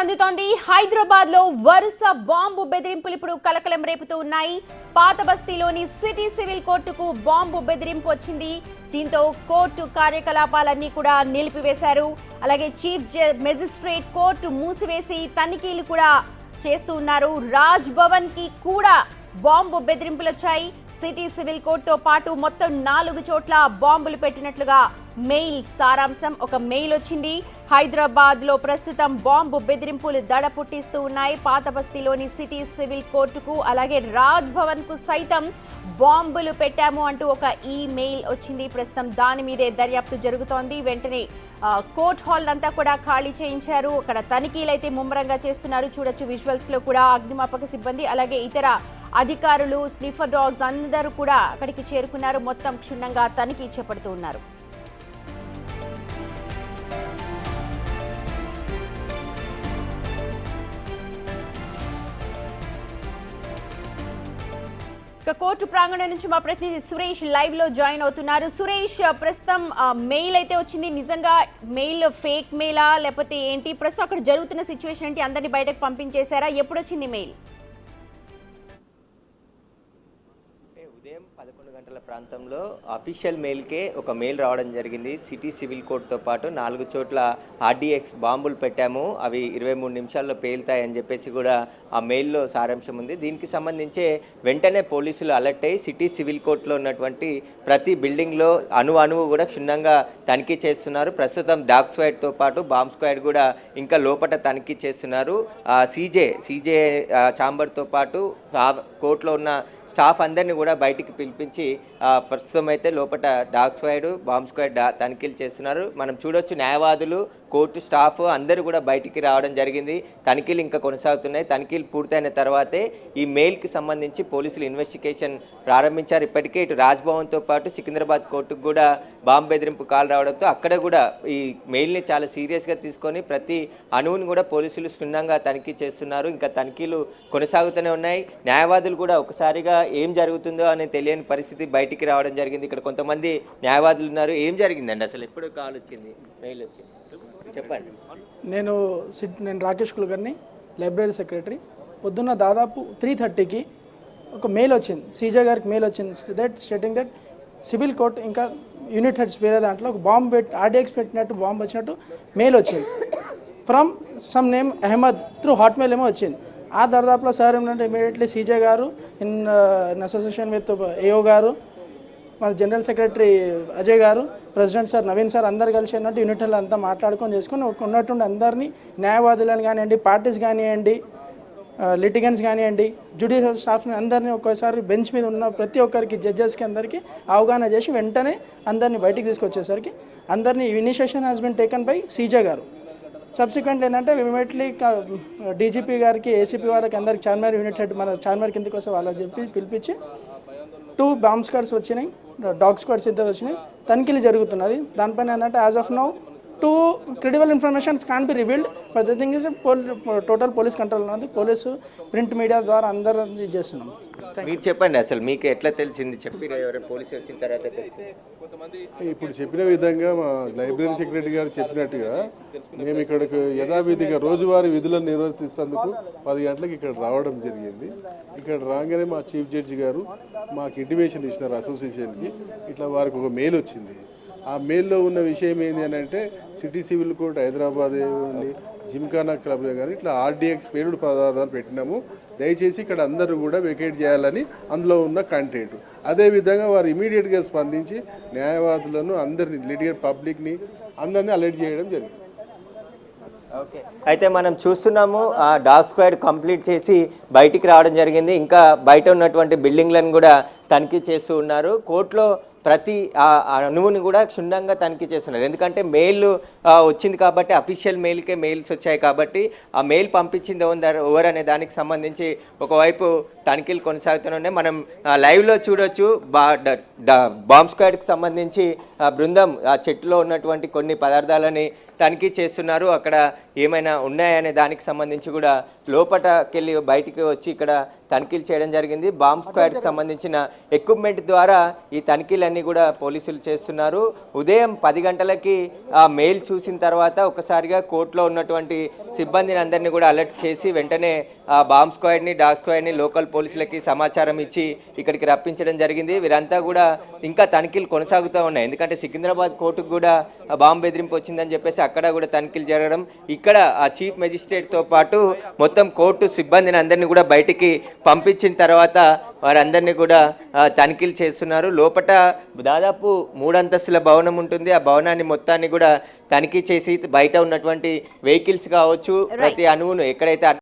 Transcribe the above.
అందుతోంది. హైదరాబాద్ లో వరుస బాంబు బెదిరింపులు ఇప్పుడు కలకలం రేపుతూ ఉన్నాయి. పాత బస్తీలోని సిటీ సివిల్ కోర్టుకు బాంబు బెదిరింపు వచ్చింది. దీంతో కోర్టు కార్యకలాపాలన్నీ కూడా నిలిపివేశారు. అలాగే చీఫ్ మెజిస్ట్రేట్ కోర్టు మూసివేసి తనిఖీలు కూడా చేస్తూ ఉన్నారు. రాజ్ భవన్ కి కూడా బాంబు బెదిరింపులు వచ్చాయి. సిటీ సివిల్ కోర్టుతో పాటు మొత్తం 4 చోట్ల బాంబులు పెట్టినట్లుగా మెయిల్ సారాంశం. ఒక మెయిల్ వచ్చింది. హైదరాబాద్ లో ప్రస్తుతం బాంబు బెదిరింపులు దడ పుట్టిస్తూ ఉన్నాయి. పాత బస్తీలోని సిటీ సివిల్ కోర్టుకు అలాగే రాజ్ భవన్ కు సైతం బాంబులు పెట్టాము అంటూ ఒక ఈమెయిల్ వచ్చింది. ప్రస్తుతం దాని మీదే దర్యాప్తు జరుగుతోంది. వెంటనే కోర్ట్ హాల్ అంతా కూడా ఖాళీ చేయించారు. అక్కడ తనిఖీలు అయితే ముమ్మరంగా చేస్తున్నారు. చూడొచ్చు విజువల్స్ లో కూడా అగ్నిమాపక సిబ్బంది అలాగే ఇతర అధికారులు స్నిఫర్ డాగ్స్ అందరూ కూడా అక్కడికి చేరుకున్నారు. మొత్తం క్షుణ్ణంగా తనిఖీ చేపడుతూ ఉన్నారు. కోర్టు ప్రాంగణం నుంచి మా ప్రతినిధి సురేష్ లైవ్ లో జాయిన్ అవుతున్నారు. సురేష్, ప్రస్తుతం మెయిల్ అయితే వచ్చింది. నిజంగా మెయిల్ ఫేక్ మెయిలా లేకపోతే ఏంటి? ప్రస్తుతం అక్కడ జరుగుతున్న సిచ్యువేషన్ ఏంటి? అందరినీ బయటకు పంపించేశారా? ఎప్పుడు వచ్చింది మెయిల్? ఉదయం 11 గంటల ప్రాంతంలో అఫీషియల్ మెయిల్కే ఒక మెయిల్ రావడం జరిగింది. సిటీ సివిల్ కోర్టుతో పాటు 4 చోట్ల ఆర్డీఎక్స్ బాంబులు పెట్టాము, అవి 23 నిమిషాల్లో పేలుతాయని చెప్పేసి కూడా ఆ మెయిల్లో సారాంశం ఉంది. దీనికి సంబంధించే వెంటనే పోలీసులు అలర్ట్ అయ్యి సిటీ సివిల్ కోర్టులో ఉన్నటువంటి ప్రతి బిల్డింగ్లో అణువు కూడా క్షుణ్ణంగా తనిఖీ చేస్తున్నారు. ప్రస్తుతం డాగ్ స్క్వాడ్తో పాటు బాంబ్ స్క్వాడ్ కూడా ఇంకా లోపల తనిఖీ చేస్తున్నారు. సీజే ఛాంబర్తో పాటు కోర్టులో ఉన్న స్టాఫ్ అందరినీ కూడా బయటికి పిలిపించి ప్రస్తుతం అయితే లోపల డాగ్ స్క్వాడ్ బాంబ్ స్క్వాడ్ తనిఖీలు చేస్తున్నారు. మనం చూడొచ్చు న్యాయవాదులు కోర్టు స్టాఫ్ అందరూ కూడా బయటికి రావడం జరిగింది. తనిఖీలు ఇంకా కొనసాగుతున్నాయి. తనిఖీలు పూర్తయిన తర్వాతే ఈ మెయిల్కి సంబంధించి పోలీసులు ఇన్వెస్టిగేషన్ ప్రారంభించారు. ఇప్పటికే ఇటు రాజ్భవన్తో పాటు సికింద్రాబాద్ కోర్టుకు కూడా బాంబు బెదిరింపు కాల్ రావడంతో అక్కడ కూడా ఈ మెయిల్ని చాలా సీరియస్గా తీసుకొని ప్రతి అణువుని కూడా పోలీసులు క్షుణ్ణంగా తనిఖీ చేస్తున్నారు. ఇంకా తనిఖీలు కొనసాగుతూనే ఉన్నాయి. న్యాయవాదులు కూడా ఒకసారిగా ఏం జరుగుతుందో అనే తెలియని పరిస్థితి బయటికి రావడం జరిగింది. ఇక్కడ కొంతమంది న్యాయవాదులు ఉన్నారు. ఏం జరిగిందండి అసలు? ఎప్పుడు కాల్ వచ్చింది, మెయిల్ వచ్చింది? చెప్పండి. నేను రాకేష్ కుల్కర్ని, లైబ్రరీ సెక్రటరీ. పొద్దున్న దాదాపు 3:30కి ఒక మెయిల్ వచ్చింది, సీజే గారికి మెయిల్ వచ్చింది. స్టేటింగ్ దట్ సివిల్ కోర్ట్ ఇంకా యూనిట్ హెడ్స్ వేరే దాంట్లో ఒక బాంబు ఆర్డీఎక్స్ పెట్టినట్టు బాంబు వచ్చినట్టు మెయిల్ వచ్చింది. From some name Ahmed through Hotmail ఏమో వచ్చింది. ఆ దర్దాపులో సార్ ఏమంటే ఇమీడియట్లీ సీజే గారు ఇన్ అసోసియేషన్ విత్ ఏఓ గారు, మన జనరల్ సెక్రటరీ అజయ్ గారు, ప్రెసిడెంట్ సార్ నవీన్ సార్ అందరు కలిసి అన్నట్టు యూనిట్లు అంతా చేసుకొని ఉన్నట్టుండి అందరినీ న్యాయవాదులను కానివ్వండి, పార్టీస్ కానివ్వండి, లిటిగెంట్స్ కానివ్వండి, జ్యుడిషియల్ స్టాఫ్ని అందరినీ ఒక్కోసారి బెంచ్ మీద ఉన్న ప్రతి ఒక్కరికి జడ్జెస్కి అందరికీ అవగాహన చేసి వెంటనే అందరినీ బయటికి తీసుకొచ్చేసరికి అందరినీ initiation has been taken by CJ గారు. సబ్సిక్వెంట్ ఏంటంటే ఇమీడియట్లీ డీజీపీ గారికి, ఏసీపీ వాళ్ళకి అందరికి చార్మినార్ యూనిట్ హెడ్ మన చార్మినార్ కిందకి వస్తే వాళ్ళకి చెప్పి పిలిపించి 2 బాంబ్ స్క్వాడ్స్ వచ్చినాయి, డాగ్ స్క్వాడ్స్ ఇద్దరు వచ్చినాయి. తనిఖీలు జరుగుతున్నది. దానిపైన ఏంటంటే as of now 2 credible informations can be revealed, but the thing is total police control ఉన్నది. పోలీసు ప్రింట్ మీడియా ద్వారా అందరూ ఇది చేస్తున్నాం. మీరు చెప్పండి, అసలు మీకు ఎట్లా తెలిసింది? చెప్పి పోలీసు వచ్చిన తర్వాత ఇప్పుడు చెప్పిన విధంగా మా లైబ్రరీ సెక్రటరీ గారు చెప్పినట్టుగా మేము ఇక్కడికి యథావిధిగా రోజువారీ విధులను నిర్వర్తిస్తేందుకు 10 గంటలకు ఇక్కడ రావడం జరిగింది. ఇక్కడ రాగానే మా చీఫ్ జడ్జి గారు మాకు ఇంటిమేషన్ ఇచ్చినారు అసోసియేషన్కి. ఇట్లా వారికి ఒక మెయిల్ వచ్చింది. ఆ మెయిల్లో ఉన్న విషయం ఏంటి అని అంటే city civil court Hyderabad Gymkhana క్లబ్లో కానీ ఇట్లా ఆర్డీఎక్స్ పేలుడు పదార్థాలు పెట్టినాము, దయచేసి ఇక్కడ అందరూ కూడా వెకేట్ చేయాలని అందులో ఉన్న కంటెంట్. అదేవిధంగా వారు ఇమీడియట్గా స్పందించి న్యాయవాదులను అందరినీ లిటిగేట్ పబ్లిక్ని అందరినీ అలర్ట్ చేయడం జరిగింది. ఓకే, అయితే మనం చూస్తున్నాము ఆ డాగ్ స్క్వాడ్ కంప్లీట్ చేసి బయటికి రావడం జరిగింది. ఇంకా బయట ఉన్నటువంటి బిల్డింగ్లను కూడా తనిఖీ చేస్తూ ఉన్నారు. కోర్టులో ప్రతి అణువుని కూడా క్షుణ్ణంగా తనిఖీ చేస్తున్నారు. ఎందుకంటే మెయిల్ వచ్చింది కాబట్టి, అఫీషియల్ మెయిల్కే మెయిల్స్ వచ్చాయి కాబట్టి ఆ మెయిల్ పంపించింది ఎవరు అనే దానికి సంబంధించి ఒకవైపు తనిఖీలు కొనసాగుతూనే మనం లైవ్లో చూడొచ్చు. బాంబ్ స్క్వాడ్కి సంబంధించి బృందం ఆ చెట్టులో ఉన్నటువంటి కొన్ని పదార్థాలని తనిఖీ చేస్తున్నారు. అక్కడ ఏమైనా ఉన్నాయనే దానికి సంబంధించి కూడా లోపటకెళ్ళి బయటికి వచ్చి ఇక్కడ తనిఖీలు చేయడం జరిగింది. బాంబ్ స్క్వాడ్కి సంబంధించిన ఎక్విప్మెంట్ ద్వారా ఈ తనిఖీలు తనిఖీలన్నీ కూడా పోలీసులు చేస్తున్నారు. ఉదయం 10 గంటలకి ఆ మెయిల్ చూసిన తర్వాత ఒకసారిగా కోర్టులో ఉన్నటువంటి సిబ్బందిని అందరినీ కూడా అలర్ట్ చేసి వెంటనే బాంబ్ స్క్వాడ్ని, డాగ్ స్క్వాడ్ని, లోకల్ పోలీసులకి సమాచారం ఇచ్చి ఇక్కడికి రప్పించడం జరిగింది. వీరంతా కూడా ఇంకా తనిఖీలు కొనసాగుతూ ఉన్నాయి. ఎందుకంటే సికింద్రాబాద్ కోర్టుకు కూడా బాంబు బెదిరింపు వచ్చిందని చెప్పేసి అక్కడ కూడా తనిఖీలు జరగడం, ఇక్కడ ఆ చీఫ్ మెజిస్ట్రేట్తో పాటు మొత్తం కోర్టు సిబ్బందిని అందరినీ కూడా బయటికి పంపించిన తర్వాత వారందరినీ కూడా తనిఖీలు చేస్తున్నారు. లోపట దాదాపు 3 అంతస్తుల భవనం ఉంటుంది. ఆ భవనాన్ని మొత్తాన్ని కూడా తనిఖీ చేసి బయట ఉన్నటువంటి వెహికల్స్ కావచ్చు, ప్రతి అణువును ఎక్కడైతే